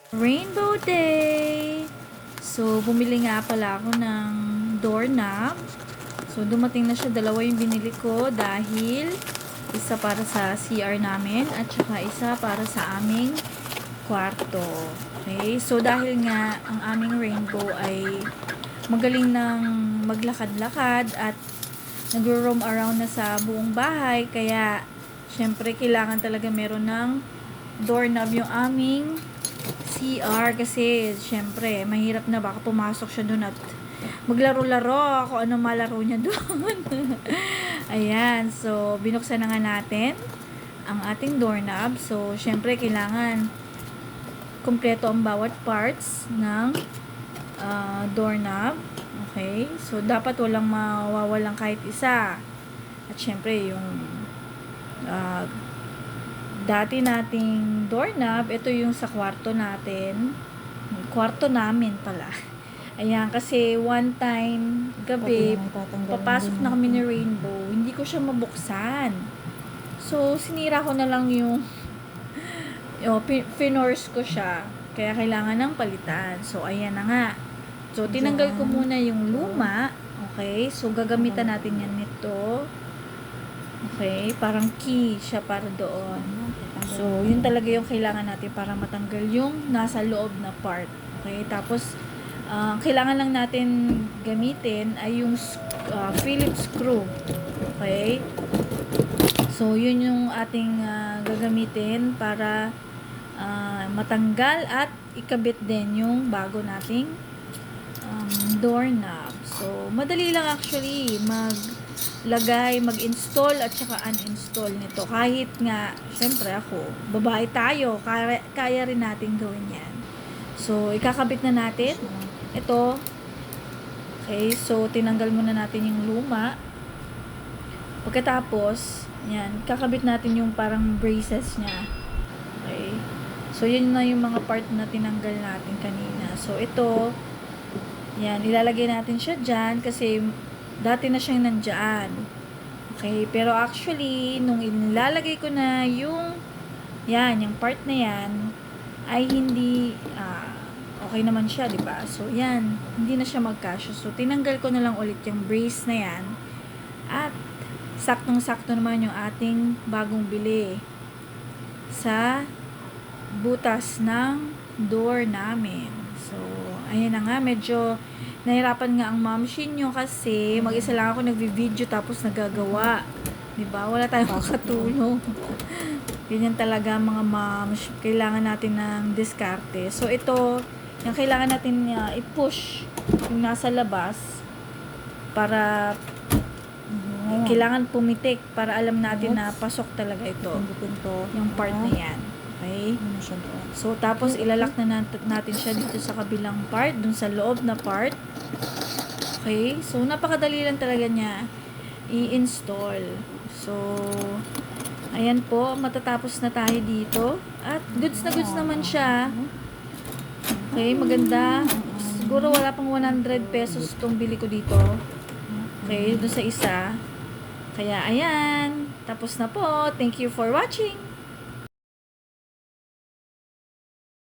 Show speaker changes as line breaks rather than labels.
Rainbow Day! So, bumili nga pala ako ng doorknob. So, dumating na siya. Dalawa yung binili ko dahil isa para sa CR namin at saka isa para sa aming kwarto. Okay? So, dahil nga ang aming rainbow ay magaling ng maglakad-lakad at nag-roam around na sa buong bahay, kaya syempre kailangan talaga meron ng doorknob yung aming CR kasi syempre mahirap na baka pumasok siya doon at maglaro-laro ako ano malaro niya doon. Ayan, so binuksan na nga natin ang ating doorknob. So syempre kailangan kumpleto ang bawat parts ng doorknob. Okay, so dapat walang mawawalang kahit isa. At syempre yung dati nating doorknob, ito yung sa kwarto natin. Kwarto namin pala. Ayan, kasi one time, gabi, papasok na kami ni Rainbow, hindi ko siya mabuksan. So, sinira ko na lang yung finors ko siya. Kaya kailangan ng palitan. So, ayan na nga. So, tinanggal ko muna yung luma. Okay, so gagamitan natin yan nito. Okay, parang key siya para doon. So, yun talaga yung kailangan natin para matanggal yung nasa loob na part. Okay, tapos kailangan lang natin gamitin ay yung Phillips screw. Okay? So, yun yung ating gagamitin para matanggal at ikabit din yung bago nating doorknob. So, madali lang actually maglagay, mag-install at saka uninstall nito. Kahit nga, syempre ako, babae tayo, kaya rin natin gawin yan. So, ikakabit na natin. Ito. Okay, so tinanggal muna natin yung luma. Pagkatapos, yan, kakabit natin yung parang braces niya. Okay. So, yun na yung mga part na tinanggal natin kanina. So, ito, yan, ilalagay natin siya dyan kasi dati na siyang nandyan. Okay, pero actually, nung ilalagay ko na yung, yan, yung part na yan, ay hindi, okay naman siya, di ba? So, yan, hindi na siya magkasya. So, tinanggal ko na lang ulit yung brace na yan. At, saktong-sakto naman yung ating bagong bili sa butas ng door namin. So, ayan na nga, medyo nahirapan nga ang momshin nyo kasi mag-isa lang ako nagvi-video tapos nagagawa. Diba? Wala tayong makatulong. Ganyan talaga mga moms. Kailangan natin ng diskarte. So, ito, yung kailangan natin i-push yung nasa labas para kailangan pumitik para alam natin na pasok talaga ito. Yung part na yan. Okay? So, tapos ilalak na natin siya dito sa kabilang part, dun sa loob na part. Okay? So, napakadali lang talaga niya i-install. So, ayan po, matatapos na tayo dito. At goods na goods naman siya. Okay, maganda. Siguro wala pang 100 pesos itong bili ko dito. Okay, dun sa isa. Kaya, ayan. Tapos na po. Thank you for watching.